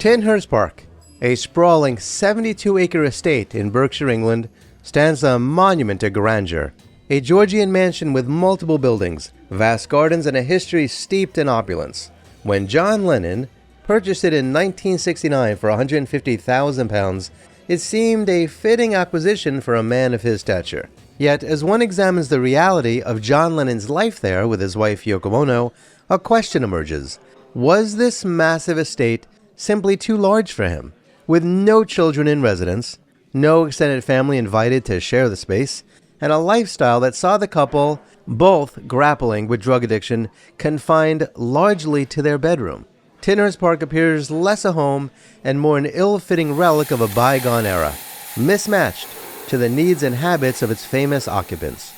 Tittenhurst Park, a sprawling 72-acre estate in Berkshire, England, stands a monument to grandeur. A Georgian mansion with multiple buildings, vast gardens, and a history steeped in opulence. When John Lennon purchased it in 1969 for £150,000, it seemed a fitting acquisition for a man of his stature. Yet, as one examines the reality of John Lennon's life there with his wife Yoko Ono, a question emerges. Was this massive estate simply too large for him? With no children in residence, no extended family invited to share the space, and a lifestyle that saw the couple, both grappling with drug addiction, confined largely to their bedroom. Tittenhurst Park appears less a home and more an ill-fitting relic of a bygone era, mismatched to the needs and habits of its famous occupants.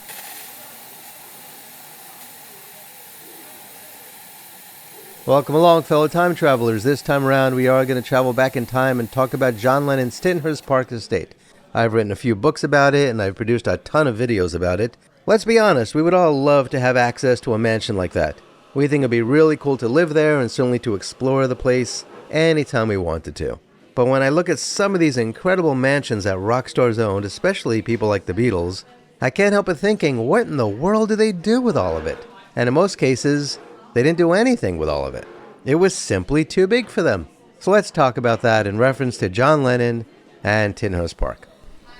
Welcome along, fellow time travelers. This time around, we are going to travel back in time and talk about John Lennon's Tittenhurst Park estate. I've written a few books about it, and I've produced a ton of videos about it. Let's be honest, we would all love to have access to a mansion like that. We think it'd be really cool to live there and certainly to explore the place anytime we wanted to. But when I look at some of these incredible mansions that rock stars owned, especially people like the Beatles, I can't help but thinking, what in the world do they do with all of it? And in most cases, they didn't do anything with all of it. It was simply too big for them. So let's talk about that in reference to John Lennon and Tittenhurst Park.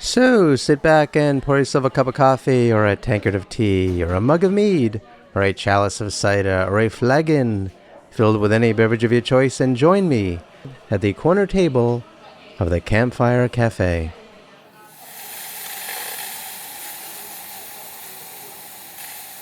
So sit back and pour yourself a cup of coffee, or a tankard of tea, or a mug of mead, or a chalice of cider, or a flagon filled with any beverage of your choice, and join me at the corner table of the Campfire Cafe.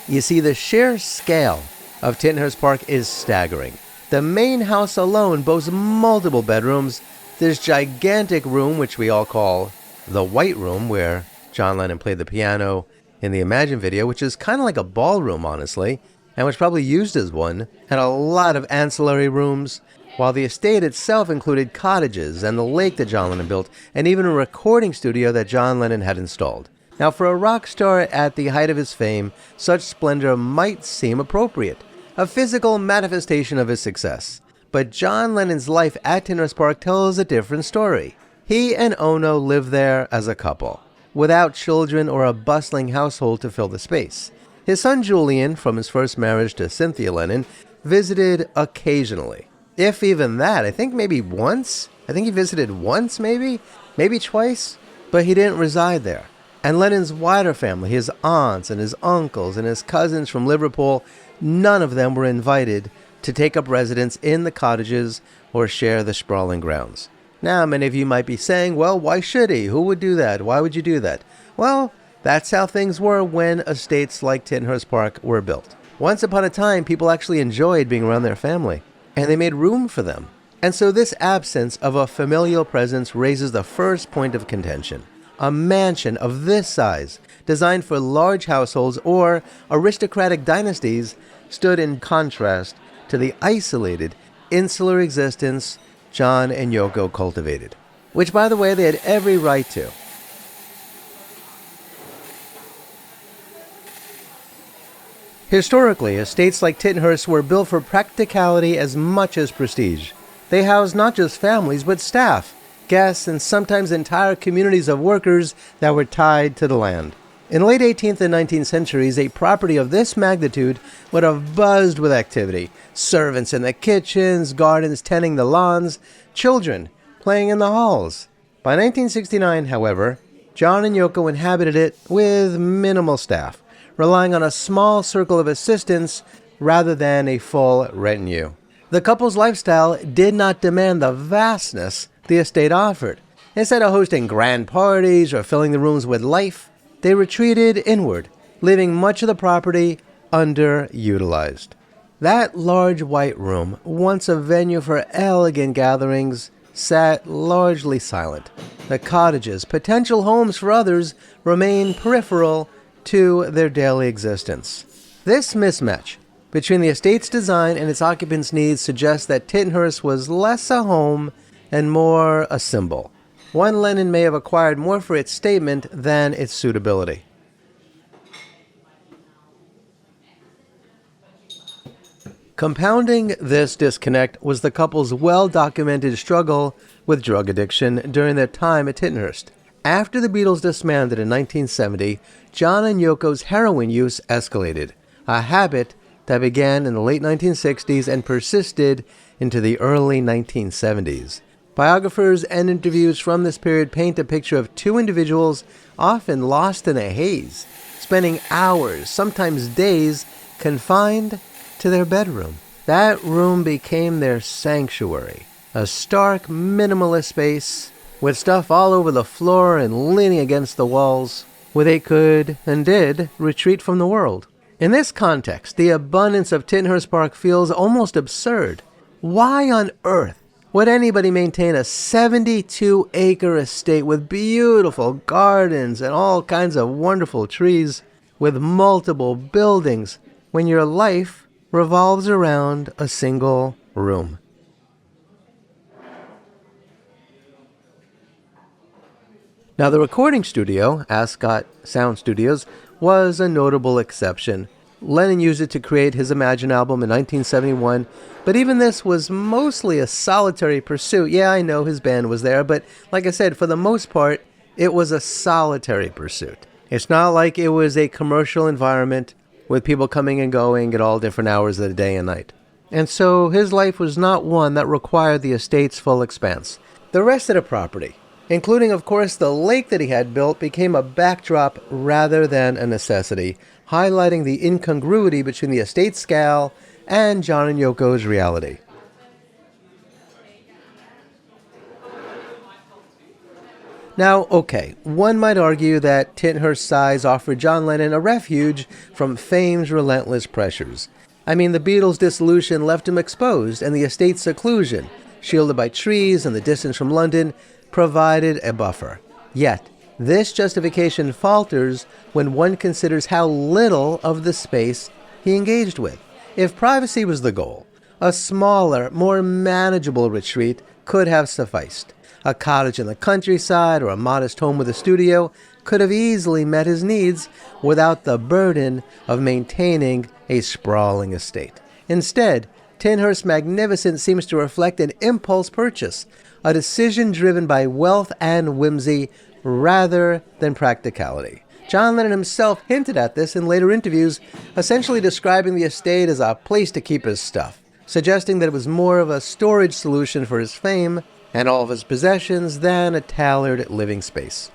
You see, the sheer scale of Tittenhurst Park is staggering. The main house alone boasts multiple bedrooms. This gigantic room, which we all call the White Room, where John Lennon played the piano in the Imagine video, which is kind of like a ballroom, honestly, and was probably used as one, had a lot of ancillary rooms, while the estate itself included cottages and the lake that John Lennon built, and even a recording studio that John Lennon had installed. Now, for a rock star at the height of his fame, such splendor might seem appropriate, a physical manifestation of his success. But John Lennon's life at Tittenhurst Park tells a different story. He and Ono lived there as a couple, without children or a bustling household to fill the space. His son Julian, from his first marriage to Cynthia Lennon, visited occasionally. If even that, I think maybe once. I think he visited once, maybe twice, but he didn't reside there. And Lennon's wider family, his aunts and his uncles and his cousins from Liverpool, none of them were invited to take up residence in the cottages or share the sprawling grounds. Now, many of you might be saying, well, why should he? Who would do that? Why would you do that? Well, that's how things were when estates like Tittenhurst Park were built. Once upon a time, people actually enjoyed being around their family, and they made room for them. And so this absence of a familial presence raises the first point of contention. A mansion of this size, designed for large households or aristocratic dynasties, stood in contrast to the isolated, insular existence John and Yoko cultivated, which, by the way, they had every right to. Historically, estates like Tittenhurst were built for practicality as much as prestige. They housed not just families, but staff, guests, and sometimes entire communities of workers that were tied to the land. In the late 18th and 19th centuries, a property of this magnitude would have buzzed with activity. Servants in the kitchens, gardens tending the lawns, children playing in the halls. By 1969, however, John and Yoko inhabited it with minimal staff, relying on a small circle of assistants rather than a full retinue. The couple's lifestyle did not demand the vastness the estate offered. Instead of hosting grand parties or filling the rooms with life, they retreated inward, leaving much of the property underutilized. That large white room, once a venue for elegant gatherings, sat largely silent. The cottages, potential homes for others, remained peripheral to their daily existence. This mismatch between the estate's design and its occupants' needs suggests that Tittenhurst was less a home and more a symbol. One Lennon may have acquired more for its statement than its suitability. Compounding this disconnect was the couple's well-documented struggle with drug addiction during their time at Tittenhurst. After the Beatles disbanded in 1970, John and Yoko's heroin use escalated, a habit that began in the late 1960s and persisted into the early 1970s. Biographers and interviews from this period paint a picture of two individuals often lost in a haze, spending hours, sometimes days, confined to their bedroom. That room became their sanctuary, a stark, minimalist space with stuff all over the floor and leaning against the walls, where they could and did retreat from the world. In this context, the abundance of Tittenhurst Park feels almost absurd. Why on earth would anybody maintain a 72-acre estate with beautiful gardens and all kinds of wonderful trees with multiple buildings when your life revolves around a single room? Now, the recording studio, Ascot Sound Studios, was a notable exception. Lennon used it to create his Imagine album in 1971, but even this was mostly a solitary pursuit. Yeah, I know his band was there, but like I said, for the most part, it was a solitary pursuit. It's not like it was a commercial environment with people coming and going at all different hours of the day and night. And so his life was not one that required the estate's full expanse. The rest of the property, including, of course, the lake that he had built, became a backdrop rather than a necessity, highlighting the incongruity between the estate's scale and John and Yoko's reality. Now, okay, one might argue that Tittenhurst's size offered John Lennon a refuge from fame's relentless pressures. I mean, the Beatles' dissolution left him exposed, and the estate's seclusion, shielded by trees and the distance from London, provided a buffer. Yet, this justification falters when one considers how little of the space he engaged with. If privacy was the goal, a smaller, more manageable retreat could have sufficed. A cottage in the countryside or a modest home with a studio could have easily met his needs without the burden of maintaining a sprawling estate. Instead, Tittenhurst's magnificence seems to reflect an impulse purchase, a decision driven by wealth and whimsy rather than practicality. John Lennon himself hinted at this in later interviews, essentially describing the estate as a place to keep his stuff, suggesting that it was more of a storage solution for his fame and all of his possessions than a tailored living space.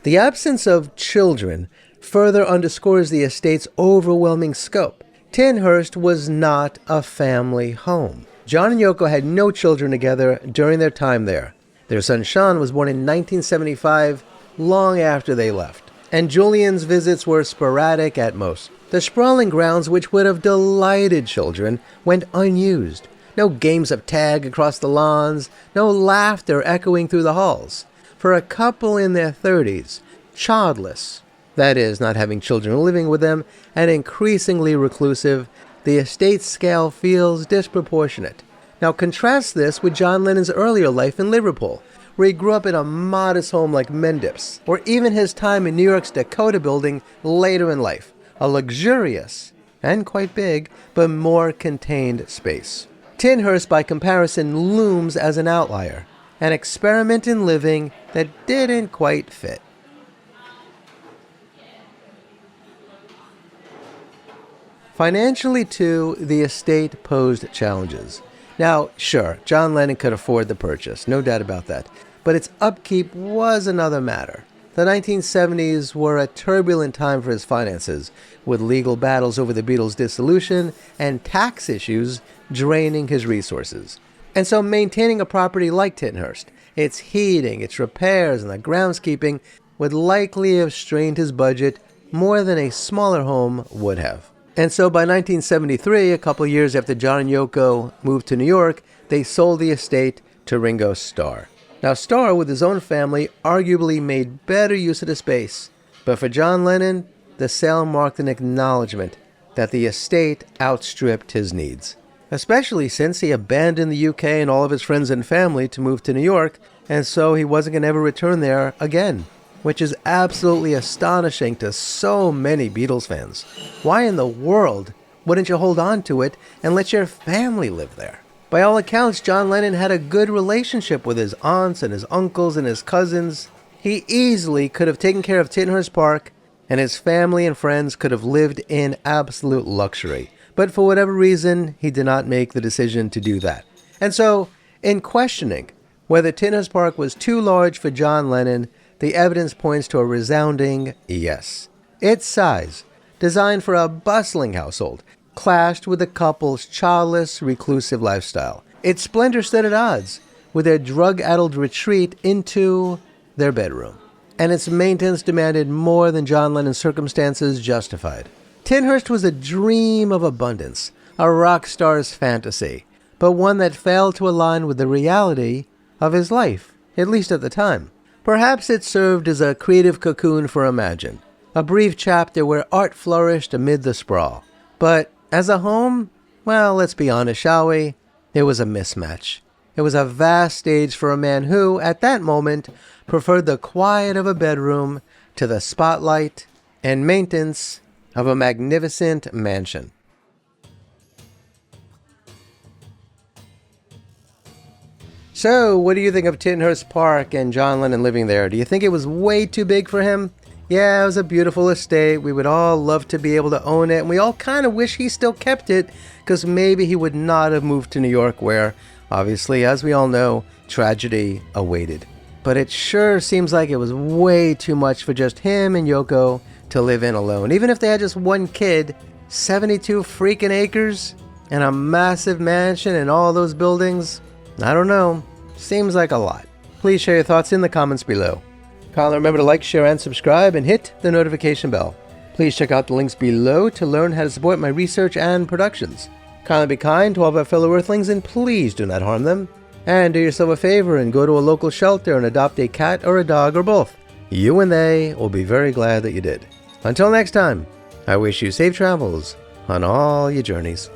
The absence of children further underscores the estate's overwhelming scope. Tittenhurst was not a family home. John and Yoko had no children together during their time there. Their son Sean was born in 1975, long after they left, and Julian's visits were sporadic at most. The sprawling grounds, which would have delighted children, went unused. No games of tag across the lawns, no laughter echoing through the halls. For a couple in their 30s, childless, that is, not having children living with them, and increasingly reclusive, the estate scale feels disproportionate. Now contrast this with John Lennon's earlier life in Liverpool, where he grew up in a modest home like Mendip's, or even his time in New York's Dakota building later in life, a luxurious, and quite big, but more contained space. Tittenhurst, by comparison, looms as an outlier, an experiment in living that didn't quite fit. Financially, too, the estate posed challenges. Now, sure, John Lennon could afford the purchase, no doubt about that, but its upkeep was another matter. The 1970s were a turbulent time for his finances, with legal battles over the Beatles' dissolution and tax issues draining his resources. And so maintaining a property like Tittenhurst, its heating, its repairs, and the groundskeeping would likely have strained his budget more than a smaller home would have. And so by 1973, a couple years after John and Yoko moved to New York, they sold the estate to Ringo Starr. Now, Starr, with his own family, arguably made better use of the space. But for John Lennon, the sale marked an acknowledgement that the estate outstripped his needs, especially since he abandoned the UK and all of his friends and family to move to New York, and so he wasn't going to ever return there again. which is absolutely astonishing to so many Beatles fans. Why in the world wouldn't you hold on to it and let your family live there? By all accounts, John Lennon had a good relationship with his aunts and his uncles and his cousins. He easily could have taken care of Tittenhurst Park, and his family and friends could have lived in absolute luxury. But for whatever reason, he did not make the decision to do that. And so, in questioning whether Tittenhurst Park was too large for John Lennon, the evidence points to a resounding yes. Its size, designed for a bustling household, clashed with the couple's childless, reclusive lifestyle. Its splendor stood at odds with their drug-addled retreat into their bedroom. And its maintenance demanded more than John Lennon's circumstances justified. Tittenhurst was a dream of abundance, a rock star's fantasy, but one that failed to align with the reality of his life, at least at the time. Perhaps it served as a creative cocoon for Imagine, a brief chapter where art flourished amid the sprawl. But as a home, well, let's be honest, shall we? It was a mismatch. It was a vast stage for a man who, at that moment, preferred the quiet of a bedroom to the spotlight and maintenance of a magnificent mansion. So, what do you think of Tittenhurst Park and John Lennon living there? Do you think it was way too big for him? Yeah, it was a beautiful estate. We would all love to be able to own it, and we all kind of wish he still kept it, because maybe he would not have moved to New York where, obviously, as we all know, tragedy awaited. But it sure seems like it was way too much for just him and Yoko to live in alone. Even if they had just one kid, 72 freaking acres, and a massive mansion and all those buildings, I don't know. Seems like a lot. Please share your thoughts in the comments below. Kindly remember to like, share, and subscribe, and hit the notification bell. Please check out the links below to learn how to support my research and productions. Kindly be kind to all of our fellow Earthlings, and please do not harm them. And do yourself a favor and go to a local shelter and adopt a cat or a dog or both. You and they will be very glad that you did. Until next time, I wish you safe travels on all your journeys.